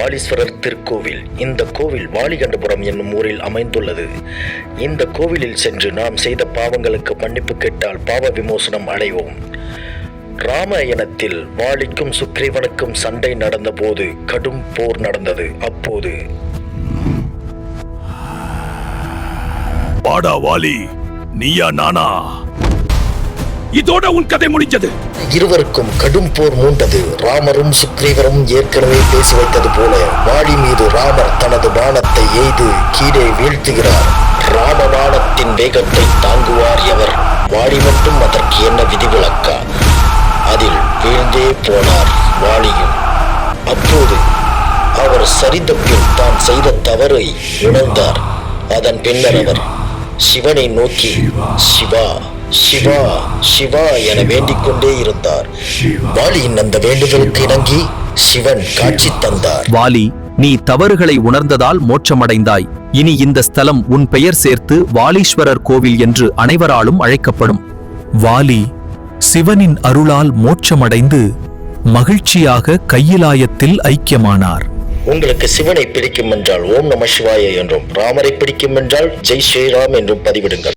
வாலீஸ்வரர் திருக்கோவில். இந்த கோவில் வாலிகண்டபுரம் என்னும் ஊரில் அமைந்துள்ளது. இந்த கோவிலில் சென்று நாம் செய்த பாவங்களுக்கு மன்னிப்பு கேட்டால் பாவ விமோசனம் அடைவோம். ராமாயணத்தில் வாலிக்கும் சுக்ரீவனுக்கும் சண்டை நடந்த போது கடும் போர் நடந்தது. அப்போது பாடா வாலி, நீயா நானா? இதோட உன் கதை முடிஞ்சது. இருவருக்கும் கடும் போர் மூண்டது. ராமரும் சுக்ரீவரும் ஏற்கனவே பேசி வைத்தது போல வாலி மீது ராமர் தனது பாணத்தை எய்து கீழே வீழ்த்துகிறார். ராம பாணத்தின் வேகத்தை தாங்குவார் எவர்? வாலி மட்டும் அதற்கு என்ன விதிவிலக்கா? அதில் வீழ்ந்தே போனார் வாலியும். அப்போது அவர் சரிந்த பின் தான் செய்த தவறை உணர்ந்தார். அதன் பின்னர் அவர் சிவனை நோக்கி சிவா சிவா சிவா என வேண்டிக் கொண்டே இருந்தார். வாலியின் அந்த வேண்டுதலுக்கு இணங்கி சிவன் காட்சி தந்தார். வாலி, நீ தவறுகளை உணர்ந்ததால் மோட்சமடைந்தாய். இனி இந்த ஸ்தலம் உன் பெயர் சேர்த்து வாலீஸ்வரர் கோவில் என்று அனைவராலும் அழைக்கப்படும். வாலி சிவனின் அருளால் மோட்சமடைந்து மகிழ்ச்சியாக கையிலாயத்தில் ஐக்கியமானார். உங்களுக்கு சிவனை பிடிக்கும் என்றால் ஓம் நம சிவாய என்றும், ராமரை பிடிக்கும் என்றால் ஜெய் ஸ்ரீராம் என்றும் பதிவிடுங்கள்.